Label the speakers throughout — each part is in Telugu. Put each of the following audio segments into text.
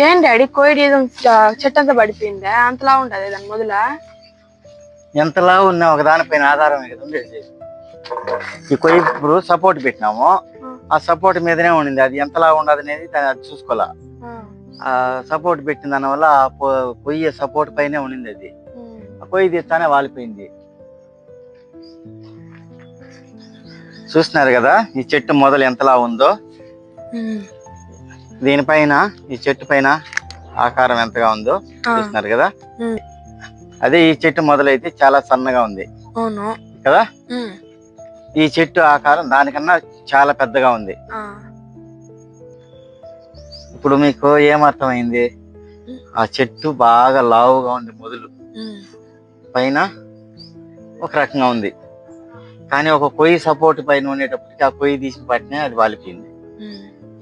Speaker 1: ఏం డాడీ కోయిడ్ చెట్టు అంతా పడిపోయిందా? అంతలా ఉంటది దాని మొదల?
Speaker 2: ఎంతలా ఉన్నా ఒక దానిపైన ఆధారం ఉండేది. ఈ కొయ్యి ఇప్పుడు సపోర్ట్ పెట్టినాము, ఆ సపోర్ట్ మీదనే ఉండింది. అది ఎంతలా ఉండదు అనేది అది చూసుకోవాలా. ఆ సపోర్ట్ పెట్టిన దాని వల్ల కొయ్యి సపోర్ట్ పైనే ఉండింది. అది ఆ కొయ్యి తీస్తానే వాలిపోయింది. చూస్తున్నారు కదా ఈ చెట్టు మొదలు ఎంతలా ఉందో. దీనిపైన ఈ చెట్టు పైన ఆకారం ఎంతగా ఉందో చూస్తున్నారు కదా. అదే ఈ చెట్టు మొదలైతే చాలా సన్నగా ఉంది కదా. ఈ చెట్టు ఆకారం దానికన్నా చాలా పెద్దగా ఉంది. ఇప్పుడు మీకు ఏమర్థమైంది? ఆ చెట్టు బాగా లావుగా ఉంది, మొదలు పైన ఒక రకంగా ఉంది. కానీ ఒక కొయ్యి సపోర్ట్ పైన ఉండేటప్పటికి ఆ కొయ్యి తీసిన పట్టినే అది వాలిపోయింది.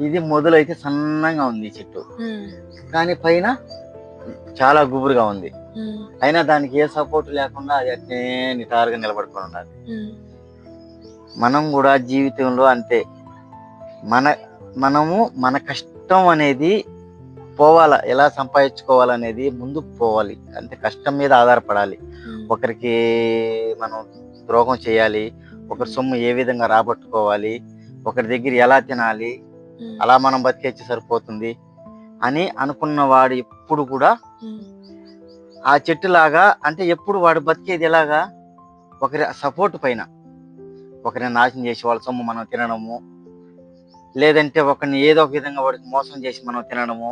Speaker 2: ఇది మొదలైతే సన్నగా ఉంది ఈ చెట్టు, కానీ పైన చాలా గుబురుగా ఉంది. అయినా దానికి ఏ సపోర్ట్ లేకుండా అది అట్నే నిటారుగా నిలబడుకొని ఉన్నది. మనం కూడా జీవితంలో అంతే. మనము మన కష్టం అనేది పోవాలా, ఎలా సంపాదించుకోవాలనేది ముందుకు పోవాలి. అంతే, కష్టం మీద ఆధారపడాలి. ఒకరికి మనం ద్రోహం చేయాలి, ఒకరి సొమ్ము ఏ విధంగా రాబట్టుకోవాలి, ఒకరి దగ్గర ఎలా తినాలి, అలా మనం బతికేచ్చి సరిపోతుంది అని అనుకున్న వాడు ఎప్పుడు కూడా ఆ చెట్టు లాగా, అంటే ఎప్పుడు వాడు బతికేది ఎలాగా, ఒకరి సపోర్ట్ పైన. ఒకరిని నాశనం చేసి వాళ్ళ సొమ్ము మనం తినడము, లేదంటే ఒకరిని ఏదో ఒక విధంగా వాడికి మోసం చేసి మనం తినడము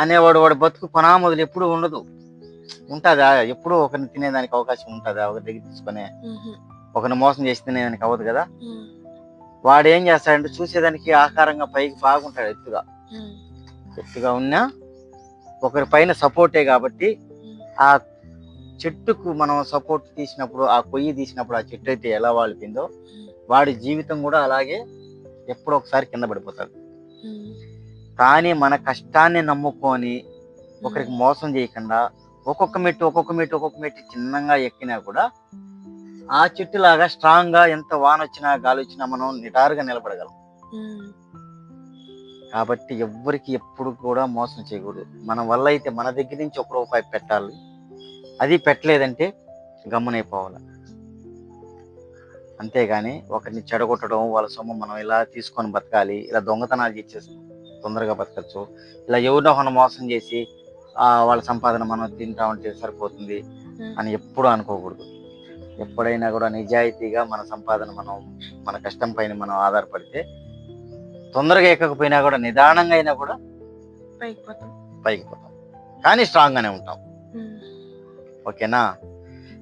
Speaker 2: అనేవాడు వాడు బతుకు కొనామొదలు ఎప్పుడు ఉండదు. ఉంటుందా? ఎప్పుడు ఒకరిని తినేదానికి అవకాశం ఉంటుందా? ఒకరి దగ్గర తీసుకునే ఒకరిని మోసం చేసి తినేదానికి అవ్వదు కదా. వాడు ఏం చేస్తాడంటే చూసేదానికి ఆకారంగా పైకి బాగుంటాడు, ఎత్తుగా ఉన్నా ఒకరి పైన సపోర్టే కాబట్టి ఆ చెట్టుకు మనం సపోర్ట్ తీసినప్పుడు, ఆ కొయ్యి తీసినప్పుడు ఆ చెట్టు అయితే ఎలా వాలిపోయిందో వాడి జీవితం కూడా అలాగే ఎప్పుడో ఒకసారి కింద పడిపోతాడు. కానీ మన కష్టాన్ని నమ్ముకొని ఒకరికి మోసం చేయకుండా ఒక్కొక్క మెట్టు చిన్నగా ఎక్కినా కూడా ఆ చెట్టు లాగా స్ట్రాంగ్ గా ఎంత వాన వచ్చినా గాలి వచ్చినా మనం నిటారుగా నిలబడగలం. కాబట్టి ఎవ్వరికి ఎప్పుడు కూడా మోసం చేయకూడదు. మన వల్ల అయితే మన దగ్గర నుంచి ఒక రూపాయి పెట్టాలి, అది పెట్టలేదంటే గమ్మునైపోవాలి. అంతేగాని ఒకరిని చెడగొట్టడం, వాళ్ళ సొమ్ము మనం ఇలా తీసుకొని బతకాలి, ఇలా దొంగతనాలు చేసేసి తొందరగా బతకచ్చు, ఇలా ఎవరినో ఒకరిని మోసం చేసి వాళ్ళ సంపాదన మనం తింటా ఉంటే సరిపోతుంది అని ఎప్పుడు అనుకోకూడదు. ఎప్పుడైనా కూడా నిజాయితీగా మన సంపాదన మనం, మన కష్టం పైన మనం ఆధారపడితే తొందరగా ఎక్కకపోయినా కూడా నిదానంగా అయినా కూడా పైకి పోతాం, కానీ స్ట్రాంగ్ గానే ఉంటాం. ఓకేనా?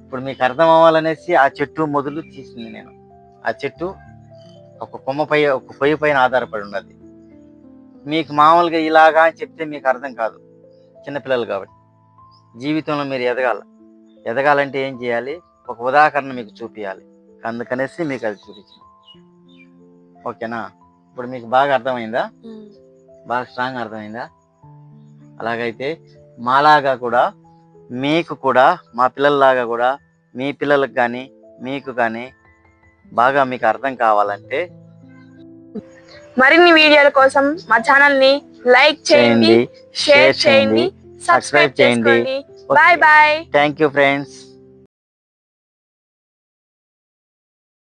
Speaker 2: ఇప్పుడు మీకు అర్థం అవ్వాలనేసి ఆ చెట్టు మొదలు తీసింది నేను. ఆ చెట్టు ఒక కొమ్మపై, ఒక కొయ్యి పైన ఆధారపడి ఉన్నది. మీకు మామూలుగా ఇలాగా అని చెప్తే మీకు అర్థం కాదు, చిన్నపిల్లలు కాబట్టి. జీవితంలో మీరు ఎదగాలంటే ఏం చేయాలి? ఒక ఉదాహరణ మీకు చూపించాలి, అందుకనేసి మీకు అది చూపించింది. ఓకేనా? ఇప్పుడు మీకు బాగా అర్థమైందా? బాగా స్ట్రాంగ్ అర్థమైందా? అలాగైతే మాలాగా కూడా మీకు కూడా, మా పిల్లల్లాగా కూడా మీ పిల్లలకు కానీ మీకు కానీ బాగా మీకు అర్థం కావాలంటే
Speaker 1: మరిన్ని వీడియోల కోసం మా ఛానల్ ని లైక్ చేయండి, షేర్ చేయండి, సబ్స్క్రైబ్ చేయండి. Bye bye.
Speaker 2: Thank you friends.